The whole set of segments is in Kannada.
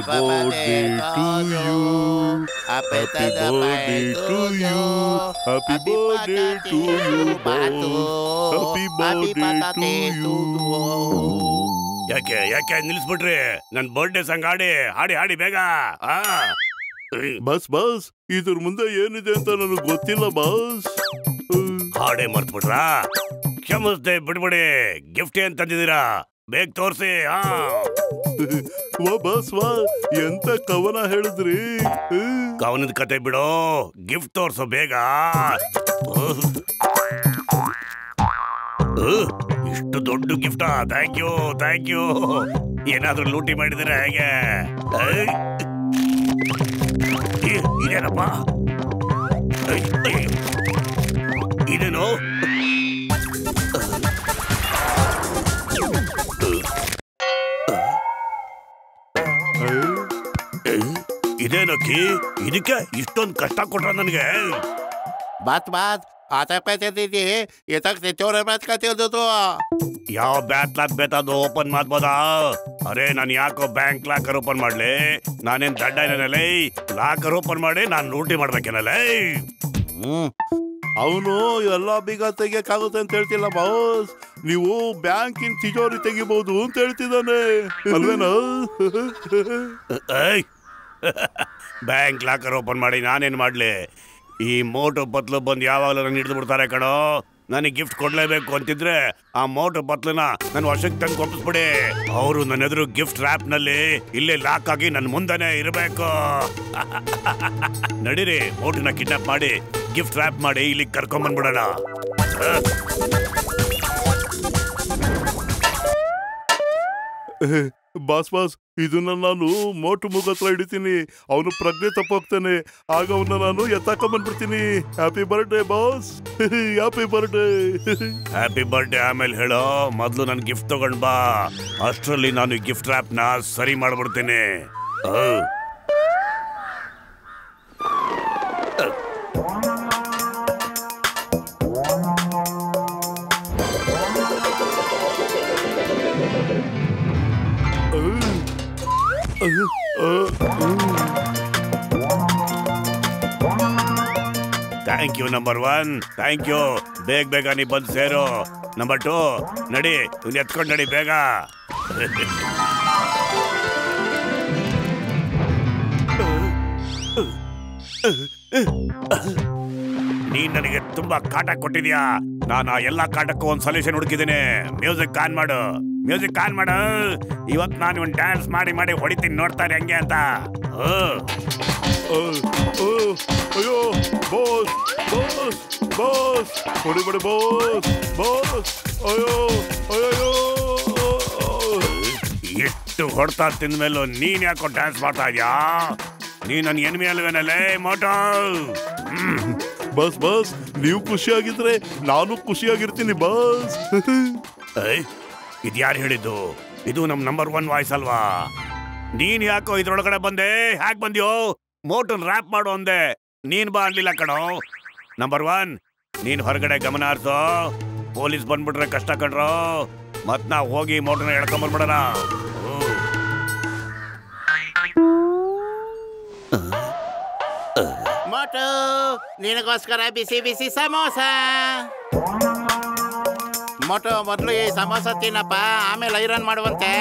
birthday to you. Happy birthday to you. Happy birthday to you, Batu. Happy birthday to you. ಯಾಕೆ ನಿಲ್ಸ್ಬಿಟ್ರಿ? ನನ್ ಬರ್ಡೇ ಸಾಂಗ್ ಹಾಡಿ ಬೇಗ. ಬಸ್ ಇದ್ರ ಮುಂದೆ ಏನಿದೆ ಅಂತ ನನಗೆ ಗೊತ್ತಿಲ್ಲ ಬಾಸ್. ಹಾಡೇ ಮರ್ತ್ಬಿಟ್ರಾ? ಕ್ಷಮಿಸ್ದೆ ಬಿಡ್ಬಿಡಿ. ಗಿಫ್ಟ್ ಏನ್ ತಂದಿದ್ದೀರಾ? ಬೇಗ ತೋರ್ಸಿ. ವಾ ಎಂತ ಕವನ ಹೇಳಿದ್ರಿ? ಕವನದ ಕತೆ ಬಿಡು, ಗಿಫ್ಟ್ ತೋರ್ಸೋ ಬೇಗ. ಇಷ್ಟು ದೊಡ್ಡ ಗಿಫ್ಟಾ? Thank you. ಏನಾದ್ರೂ ಲೂಟಿ ಮಾಡಿದಿರ ಹೇಗೆ? ಇದೇನಪ್ಪ? ಇದೇನು? ಇದೇನಕ್ಕಿ? ಇದಕ್ಕೆ ಇಷ್ಟೊಂದು ಕಷ್ಟ ಕೊಟ್ರ ನನಗೆ? ಬಾತ್ आता पैसे दीजिए ये तक से चोर बात करते हो तो ಯಾವ ಬ್ಯಾತ್ ಬೇತದು ಓಪನ್ ಮಾಡ್ಬೋದಾ? ಅರೆ ನಾನು ಯಾಕೋ ಬ್ಯಾಂಕ್ ಲಾಕರ್ ಓಪನ್ ಮಾಡ್ಲಿ? ನಾನೇನ್ ದಡ್ಡ ಏನೇನಲ್ಲ? ಲಾಕರ್ ಓಪನ್ ಮಾಡಿ ನಾನು ಲೂಟಿ ಮಾಡ್ಬೇಕೇನಲ್ಲ? ಅವನು ಎಲ್ಲಾ ಬೀಗ ತೆಗಿಯಕ್ಕಾಗುತ್ತೆ ಅಂತ ಹೇಳ್ತಿಲ್ಲ ಬಾಸ್. ನೀವು ಬ್ಯಾಂಕಿನ ತಿಜೋರಿ ತೆಗಿಬಹುದು ಅಂತ ಹೇಳ್ತಿದ್ದಾನೆ ಅಲ್ವೇನಾ? ಬ್ಯಾಂಕ್ ಲಾಕರ್ ಓಪನ್ ಮಾಡಿ ನಾನೇನ್ ಮಾಡ್ಲಿ? ಈ ಮೋಟು ಪತ್ಲು ಬಂದು ಯಾವಾಗಲೂ ನನ್ನ ಹಿಡಿದು ಬಿಡ್ತಾರೆ ಕಣೋ. ನನಗೆ ಗಿಫ್ಟ್ ಕೊಡ್ಲೇಬೇಕು ಅಂತಿದ್ರೆ ಆ ಮೋಟು ಪತ್ಲನ ನನ್ನ ವರ್ಷಕ್ಕೆ ತಂದು ಕೊಟ್ಟಿಸ್ಬಿಡಿ. ಅವರು ನನ್ನ ಎದುರು ಗಿಫ್ಟ್ ರ್ಯಾಪ್ ನಲ್ಲಿ ಇಲ್ಲೇ ಲಾಕ್ ಆಗಿ ನನ್ನ ಮುಂದೆನೆ ಇರಬೇಕು. ನಡೀರಿ, ಮೋಟುನ ಕಿಡ್ನಾಪ್ ಮಾಡಿ ಗಿಫ್ಟ್ ರ್ಯಾಪ್ ಮಾಡಿ ಇಲ್ಲಿಗೆ ಕರ್ಕೊಂಡ್ಬಂದ್ಬಿಡೋಣ. ಬಾಸ್ ಇದನ್ನ ನಾನು ಮೋಟು ಮುಗ ಹತ್ರ ಹಿಡಿತೀನಿ. ಅವನು ಪ್ರಜ್ಞೆ ತಪ್ಪೋಗ್ತಾನೆ. ಆಗ ಅವನ್ನ ನಾನು ಎತ್ತಾಕೊಂಡ್ಬಂದ್ಬಿಡ್ತೀನಿ. Happy birthday boss. Happy birthday ಆಮೇಲೆ ಹೇಳೋ, ಮೊದ್ಲು ನನ್ ಗಿಫ್ಟ್ ತಗೊಂಡ್ ಬಾ. ಅಷ್ಟರಲ್ಲಿ ನಾನು ಗಿಫ್ಟ್ ರ್ಯಾಪ್ ನ ಸರಿ ಮಾಡ್ಬಿಡ್ತೀನಿ. Thank you number 1. Thank you. ಬೇಗ ನೀ ಬಂದು ಸೇರು. ನಂಬರ್ 2 ನಡಿ, ಎತ್ಕೊಂಡು ನಡಿ ಬೇಗ. ನೀನ್ ನನಗೆ ತುಂಬಾ ಕಾಟ ಕೊಟ್ಟಿದ್ಯಾ. ನಾನು ಎಲ್ಲಾ ಕಾಟಕ್ಕೂ ಒಂದು ಸೊಲ್ಯೂಷನ್ ಹುಡುಕಿದ್ದೀನಿ. ಮ್ಯೂಸಿಕ್ ಆನ್ ಮಾಡು. ಇವತ್ತು ನಾನು ಒಂದು ಡ್ಯಾನ್ಸ್ ಮಾಡಿ ಹೊಡಿತೀನಿ, ನೋಡ್ತಾರೆ ಹೆಂಗೆ ಅಂತ. ಅಯ್ಯೋ ಬಾಸ್ ಹೊಡಿಬೇಡಿ ಬಾಸ್. ಅಯ್ಯೋ ಎಷ್ಟು ಹೊಡ್ತಾ ತಿಂದ ಮೇಲೂ ನೀನ್ ಯಾಕೋ ಡ್ಯಾನ್ಸ್ ಮಾಡ್ತಾ ಇದ್ಯಾ? ನೀ ನನ್ನ ಎನಿಮಿ ಅಲ್ವೇನಲ್ಲೇ ಮೋಟೋ? ಬಾಸ್ ನೀವು ಖುಷಿಯಾಗಿದ್ರೆ ನಾನು ಖುಷಿಯಾಗಿರ್ತೀನಿ ಬಾಸ್. ಇದ್ಯಾರು ಹೇಳಿದ್ದು? ಇದು ನಮ್ ನಂಬರ್ 1 ವಾಯ್ಸ್ ಅಲ್ವಾ? ನೀನ್ ಯಾಕೋ ಇದ್ರೊಳಗಡೆ ಬಂದೆ? ಹ್ಯಾಕ್ ಬಂದ್ಯೋ? ಮೋಟನ್ ರ್ಯಾಪ್ ಮಾಡು ಅಂದೆ, ನೀನ್ ಬಾ ಅನ್ಲಿಲ್ಲ ಕಣೋ. ನಂಬರ್ 1 ನೀನ್ ಹೊರಗಡೆ ಗಮನ ಹರಿಸೋ. ಪೊಲೀಸ್ ಬಂದ್ಬಿಟ್ರೆ ಕಷ್ಟ ಕಣ್ರೋ. ಮತ್ ನಾ ಹೋಗಿ ಮೋಟರ್ನ ಎಳ್ಕೊಂಬರ್ಬಿಡೋಣ. ಮೋಟು ನಿನಗೋಸ್ಕರ ಬಿಸಿ ಸಮೋಸ. ಮೋಟು ಮೊದಲು ಈ ಸಮೋಸ ತಿನ್ನಪ್ಪ, ಆಮೇಲೆ ಐರನ್ ಮಾಡುವಂತೆ.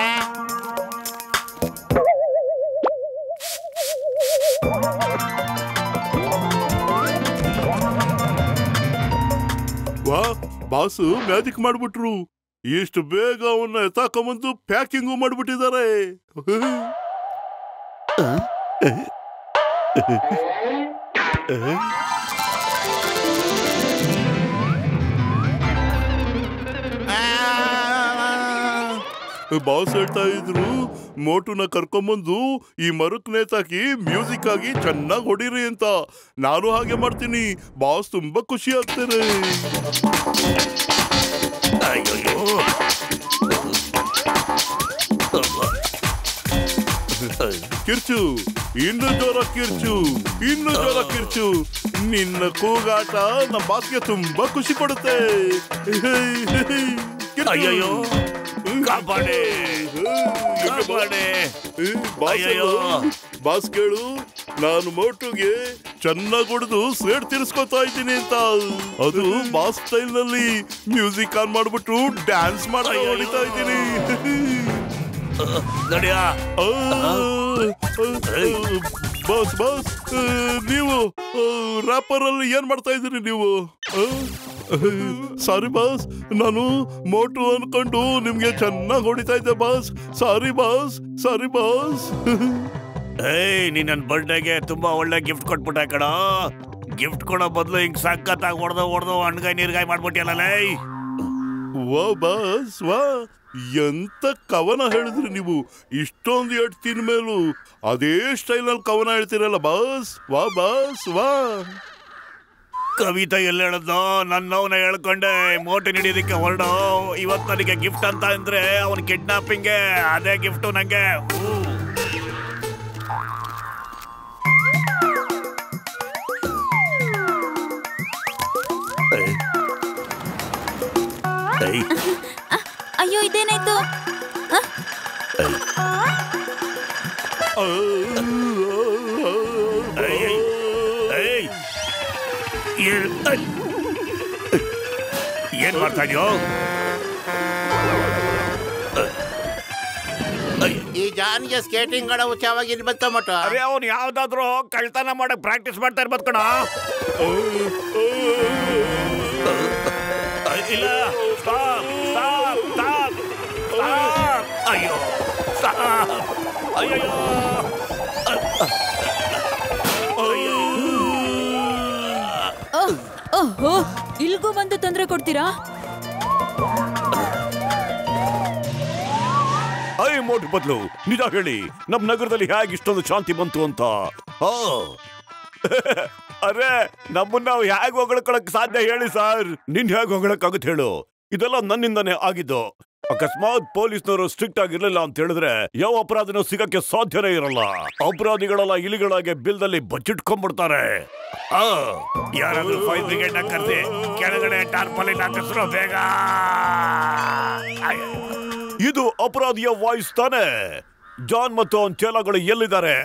ವಾ ಬಾಸು ಮ್ಯಾಜಿಕ್ ಮಾಡ್ಬಿಟ್ರು. ಎಷ್ಟು ಬೇಗ ಅವನ್ನ ಎತ್ತಾಕೊಂಬಂದು ಪ್ಯಾಕಿಂಗು ಮಾಡ್ಬಿಟ್ಟಿದ್ದಾರೆ. ಬಾಸ್ ಹೇಳ್ತಾ ಇದ್ರು ಮೋಟುನ ಕರ್ಕೊಂಬಂದು ಈ ಮರಕ್ ನೇತಾಕಿ ಮ್ಯೂಸಿಕ್ ಆಗಿ ಚೆನ್ನಾಗಿ ಹೊಡಿರಿ ಅಂತ. ನಾನು ಹಾಗೆ ಮಾಡ್ತೀನಿ. ಬಾಸ್ ತುಂಬಾ ಖುಷಿ ಆಗ್ತಾರೆ. ಕಿರ್ಚು, ಇನ್ನು ಜೋರ ಕಿರ್ಚು. ನಿನ್ನ ಕೂಗಾಟ ನಮ್ಮ ಬಾಸ್ಗೆ ತುಂಬಾ ಖುಷಿ ಕೊಡುತ್ತೆ. ಅಯ್ಯೋ ಕಾಪಾಡಿ. ಕಾಪಾಡಿ. ಅಯ್ಯಯ್ಯೋ. ಬಾಸ್ ಕೇಳು, ನಾನು ಮೋಟುಗೆ ಚೆನ್ನಾಗಿ ಹೊಡೆದು ಸೇಡ್ ತೀರಿಸ್ಕೊತಾ ಇದ್ದೀನಿ ಅಂತ. ಅದು ಬಾಸ್ ಸ್ಟೈಲ್ ನಲ್ಲಿ ಮ್ಯೂಸಿಕ್ ಆನ್ ಮಾಡ್ಬಿಟ್ಟು ಡ್ಯಾನ್ಸ್ ಮಾಡ್ತಾ ಹೊಡಿತಾ ಇದ್ದೀನಿ. ನಡಿಯಾ. ಬಾಸ್ ಬಾಸ್, ನೀವು ರ್ಯಾಪರ್ ಅಲ್ಲಿ ಏನ್ ಮಾಡ್ತಾ ಇದ್ದೀರಿ ನೀವು? ಸಾರಿ ಬಾಸ್, ನಾನು ಮೋಟು ಅನ್ಕೊಂಡು ನಿಮ್ಗೆ ಚೆನ್ನಾಗಿ ಹೊಡಿತಾ ಇದ್ದೆ boss. Sorry boss, sorry boss. ಏಯ್, ನೀನ್ ನನ್ ಬರ್ಡೇಗೆ ತುಂಬಾ ಒಳ್ಳೆ ಗಿಫ್ಟ್ ಕೊಟ್ಬಿಟ್ಟೆ ಕಣ. ಗಿಫ್ಟ್ ಕೊಡೋ ಬದಲು ಹಿಂಗ್ ಸಖತ್ತಾಗಿ ಹೊಡೆದು ಹಣ್ಗಾಯಿ ನೀರ್ಗಾಯಿ ಮಾಡ್ಬಿಟ್ಟಿಯಲ್ಲ. ವಾ ಬಾಸ್ ವಾ, ಎಂತ ಕವನ ಹೇಳಿದ್ರಿ ನೀವು. ಇಷ್ಟೊಂದು ಎಟ್ ತಿನ್ ಮೇಲೂ ಅದೇ ಸ್ಟೈಲ್ ನಲ್ಲಿ ಕವನ ಹೇಳ್ತೀರಲ್ಲ ಬಾಸ್. ವಾ ಬಾಸ್ ವಾ. ಕವಿತಾ ಎಲ್ಲ ಹೇಳದ್ನೋ, ನನ್ನವನ ಹೇಳ್ಕೊಂಡೆ ಮೋಟು ಹಿಡಿಯೋದಕ್ಕೆ ಹೊರಡು. ಇವತ್ತು ನನಗೆ ಗಿಫ್ಟ್ ಅಂತ ಅಂದ್ರೆ ಅವನ್ ಕಿಡ್ನಾಪಿಂಗ್ಗೆ ಅದೇ ಗಿಫ್ಟು ನಂಗೆ. ಅಯ್ಯೋ, ಇದೇನಾಯ್ತು? ಏನ್ ಮಾಡ್ತಾ ಇದೀಯೋ? ಈ ಜಾನ್ಗೆ ಸ್ಕೇಟಿಂಗ್ ಆಡೋ ಹುಚ್ಚಾವಾಗಿ ಬಂತ ಮಟ. ಅರೆ, ಅವ್ನು ಯಾವ್ದಾದ್ರು ಕಳ್ತನ ಮಾಡಕ್ ಪ್ರಾಕ್ಟೀಸ್ ಮಾಡ್ತಾ ಇರ್ಬೋದು ಕಣ. ಇಲ್ಲ, ಸ್ಟಾಪ್ ಸ್ಟಾಪ್ ಸ್ಟಾಪ್ ಸ್ಟಾಪ್. ಅಯ್ಯೋ, ಸ್ಟಾಪ್. ಅಯ್ಯೋ, ಓಹೋ, ಇಲ್ಗೂ ಬಂದು ತೊಂದರೆ ಕೊಡ್ತೀರಾ? ಅಯ್ಯ ಮೋಟು ಬದ್ಲು, ನಿಜ ಹೇಳಿ, ನಮ್ ನಗರದಲ್ಲಿ ಹೇಗೆ ಇಷ್ಟೊಂದು ಶಾಂತಿ ಬಂತು ಅಂತ. ಅರೆ, ನಮ್ಮನ್ನ ನಾವು ಹೇಗೆ ಹೊಗಳಕ್ ಸಾಧ್ಯ ಹೇಳಿ ಸರ್? ನಿನ್ ಹೇಗೆ ಹೊಗಳಕ್ಕಾಗುತ್ತೆ ಹೇಳು? ಇದೆಲ್ಲ ನನ್ನಿಂದಾನೇ ಆಗಿದ್ದು. ಅಕಸ್ಮಾತ್ ಪೊಲೀಸ್ನವರು ಸ್ಟ್ರಿಕ್ಟ್ ಆಗಿರ್ಲಿಲ್ಲ ಅಂತ ಹೇಳಿದ್ರೆ ಯಾವ ಅಪರಾಧಿನೂ ಸಿಗಕ್ಕೆ ಸಾಧ್ಯನೇ ಇರಲ್ಲ. ಅಪರಾಧಿಗಳೆಲ್ಲ ಇಲಿಗಳಾಗಿ ಬಿಲ್ದಲ್ಲಿ ಬಚ್ಚಿಟ್ಕೊಂಡ್ಬಿಡ್ತಾರೆ. ಯಾರಾದ್ರೂ ಫೈರ್ ಬ್ರಿಗೇಡ್ ಕರೆಸಿ ಕೆಳಗಡೆ ಟಾರ್ಪಾಲಿನ್ ಹಾಕಿಸ್ರೋ ಬೇಗ. ಇದು ಅಪರಾಧಿಯ ವಾಯ್ಸ್ ತಾನೆ. ಜಾನ್ ಮತ್ತು ಅವನ ಚೇಲಾಗಳು ಎಲ್ಲಿದ್ದಾರೆ?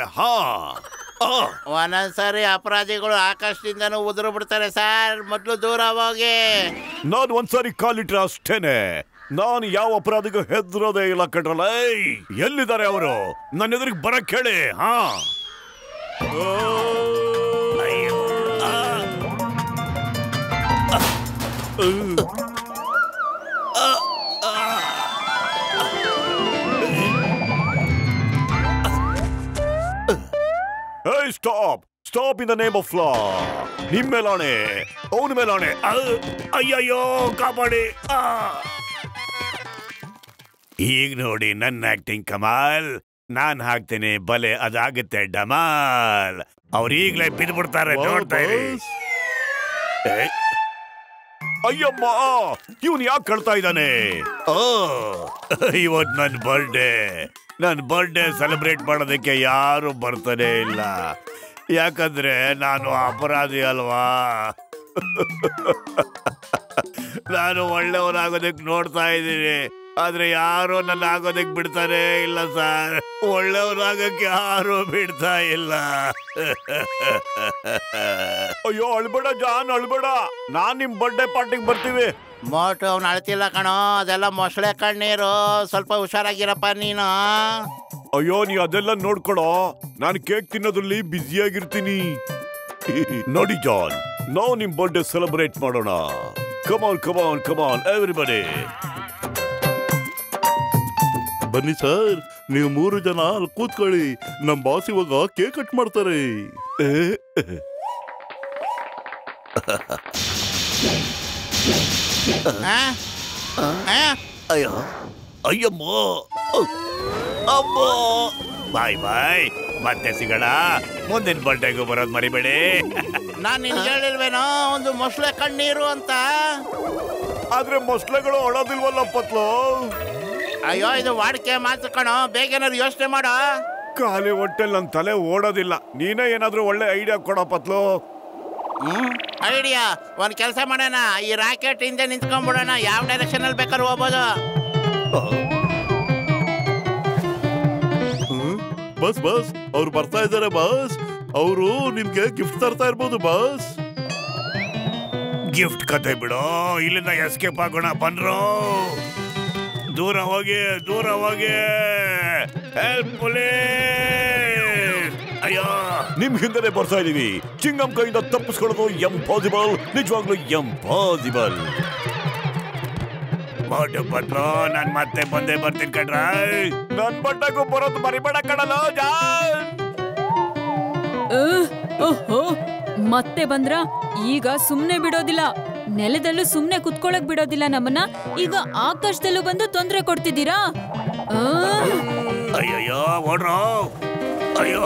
ಒಂದೊಂದ್ಸರಿ ಅಪರಾಧಿಗಳು ಆಕಾಶದಿಂದನೂ ಉದುರು ಬಿಡ್ತಾರೆ ಸರ್. ಮೊದ್ಲು ದೂರ ಹೋಗಿ. ನಾನು ಒಂದ್ಸರಿ ಕಾಲಿಟ್ರೆ ಅಷ್ಟೇನೆ. ನಾನು ಯಾವ ಅಪರಾಧಿಗೂ ಹೆದರೋದೇ ಇಲ್ಲ ಕಣ್ರಲ್ಲ. ಎಲ್ಲಿದ್ದಾರೆ ಅವರು? ನನ್ನ ಎದುರಿಗೆ ಬರಕ್ ಹೇಳಿ. Stop stop in the name of law. ನಿಮ್ ಮೇಲಾಣೆ, ಅವನ ಮೇಲಾಣೆ. ಅಯ್ಯಯ್ಯೋ, ಕಾಪಾಡಿ. ಈಗ ನೋಡಿ ನನ್ನ ಆಕ್ಟಿಂಗ್ ಕಮಾಲ್. ನಾನ್ ಹಾಕ್ತೇನೆ ಬಲೆ, ಅದಾಗುತ್ತೆ ಡಮಾಲ್. ಅವ್ರು ಈಗ್ಲೇ ಬಿದ್ಬಿಡ್ತಾರೆ, ನೋಡ್ತಾ ಇರಿ. ಅಯ್ಯಮ್ಮ, ಇವನ್ ಯಾಕೆ ಕಳ್ತಾ ಇದ್ದಾನೆ? ಇವತ್ ನನ್ ಬರ್ಡೇ ಸೆಲೆಬ್ರೇಟ್ ಮಾಡೋದಕ್ಕೆ ಯಾರು ಬರ್ತಾನೆ ಇಲ್ಲ. ಯಾಕಂದ್ರೆ ನಾನು ಅಪರಾಧಿ ಅಲ್ವಾ. ನಾನು ಒಳ್ಳೆಯವನಾಗೋದಕ್ಕೆ ನೋಡ್ತಾ ಇದ್ದೀನಿ, ಆದ್ರೆ ಯಾರು ನನ್ನ ಆಗೋದಕ್ಕೆ ಬಿಡ್ತಾನೆ ಇಲ್ಲ ಸರ್. ಒಳ್ಳೆಯವನಾಗಕ್ಕೆ ಯಾರು ಬಿಡ್ತಾ ಇಲ್ಲ. ಅಯ್ಯೋ, ಅಳ್ಬೇಡ ಜಾನ್, ಅಳ್ಬೇಡ. ನಾನ್ ನಿಮ್ ಬರ್ಡೇ ಪಾರ್ಟಿಗೆ ಬರ್ತೀವಿ. ಮೋಟು ಅವ್ನು ಅಳ್ತಿಲ್ಲ ಕಣೋ, ಅದೆಲ್ಲ ಮೊಸಳೆ ಕಣ್ಣೀರು. ಸ್ವಲ್ಪ ಹುಷಾರಾಗಿರಪ್ಪ ನೀನು. ಅಯ್ಯೋ, ನೀ ಅದೆಲ್ಲ ನೋಡ್ಕೊಳೋ. ನಾನು ಕೇಕ್ ತಿನ್ನೋದ್ರಲ್ಲಿ ಬ್ಯುಸಿಯಾಗಿರ್ತೀನಿ. ನೋಡಿ ಜಾನ್, ನಾವು ನಿಮ್ ಬರ್ಡೇ ಸೆಲೆಬ್ರೇಟ್ ಮಾಡೋಣ. ಕಮಾನ್ ಕಮಾನ್ ಕಮಾನ್ ಎವ್ರಿಬಡಿ. ಬನ್ನಿ ಸರ್, ನೀವು 3 ಜನ ಅಲ್ಲಿ ಕೂತ್ಕೊಳ್ಳಿ. ನಮ್ ಬಾಸ್ ಇವಾಗ ಕೇಕ್ ಕಟ್ ಮಾಡ್ತಾರೆ. ಅಯ್ಯೋ, ಅಯ್ಯಮ್ಮೋ, ಅಮ್ಮೋ. ಬಾಯ್ ಬಾಯ್, ಮತ್ತೆ ಸಿಗೋಣ. ಮುಂದಿನ ಬರ್ಡೇಗೂ ಬರೋದು ಮರಿಬೇಡಿ. ನಾನ್ ನಿನ್ಗೆ ಹೇಳಿಲ್ವೇನೋ ಒಂದು ಮೊಸಳೆ ಕಣ್ಣೀರು ಅಂತ? ಆದ್ರೆ ಮೊಸಳೆಗಳು ಅಳೋದಿಲ್ವಲ್ಲ ಪತ್ಲು. ಅಯ್ಯೋ, ಇದು ವಾಡಿಕೆ ಮಾತು ಕಣೋ. ಬೇಗ ಏನಾದ್ರು ಯೋಚನೆ ಮಾಡೋ. ಖಾಲಿ ಹೊಟ್ಟೆಲ್ ನನ್ ತಲೆ ಓಡೋದಿಲ್ಲ. ನೀನೇ ಏನಾದ್ರೂ ಒಳ್ಳೆ ಐಡಿಯಾ ಕೊಡೋ ಪತ್ಲು. ಐಡಿಯಾ? ಒಂದ್ ಕೆಲಸ ಮಾಡೋಣ, ಈ ರಾಕೆಟ್ ಹಿಂದೆ ನಿಂತ್ಕೊಂಡ್ಬಿಡೋಣ. ಯಾವ ಡೈರೆಕ್ಷನ್ ಅಲ್ಲಿ ಬೇಕಾದ್ರೂ ಹೋಗ್ಬೋದು. ಬಸ್ ಬಸ್ ಅವ್ರು ಬರ್ತಾ ಇದ್ದಾರೆ ಬಾಸ್. ಅವರು ನಿಮ್ಗೆ ಗಿಫ್ಟ್ ತರ್ತಾ ಇರ್ಬೋದು ಬಾಸ್. ಗಿಫ್ಟ್ ಕತೆ ಬಿಡೋ, ಇಲ್ಲಿಂದ ಎಸ್ಕೇಪ್ ಆಗೋಣ ಬನ್ರೋ. ದೂರ ಹೋಗಿ ದೂರ ಹೋಗಿ. Help police. ಅಯ್ಯೋ, ನಿಮ್ ಹಿಂದೆ ಬರ್ತಾ ಇದೀವಿ. ಚಿಂಗಂ ಕೈಯಿಂದ ತಪ್ಪಿಸ್ಕೊಳ್ಳೋದು ಎಂಪಾಸಿಬಲ್, ನಿಜವಾಗ್ಲೂ ಎಂಪಾಸಿಬಲ್. ಮೋಟು ಪತ್ಲು, ನಾನ್ ಮತ್ತೆ ಬಂದೇ ಬರ್ತೀನಿ ಕಣ್ರ. ನನ್ ಬಟ್ಟೆಗೂ ಬರೋದು ಮರಿಬೇಡ ಕಣಲ್ಲ. ಓಹೋ, ಮತ್ತೆ ಬಂದ್ರ? ಈಗ ಸುಮ್ನೆ ಬಿಡೋದಿಲ್ಲ. ನೆಲದಲ್ಲೂ ಸುಮ್ನೆ ಕುತ್ಕೊಳಕ್ ಬಿಡೋದಿಲ್ಲ ನಮ್ಮನ್ನ. ಈಗ ಆಕಾಶದಲ್ಲೂ ಬಂದು ತೊಂದ್ರೆ ಕೊಡ್ತಿದ್ದೀರಾ? ಅಯ್ಯಯ್ಯೋ, ಓಡ್ರೋ. ಅಯ್ಯೋ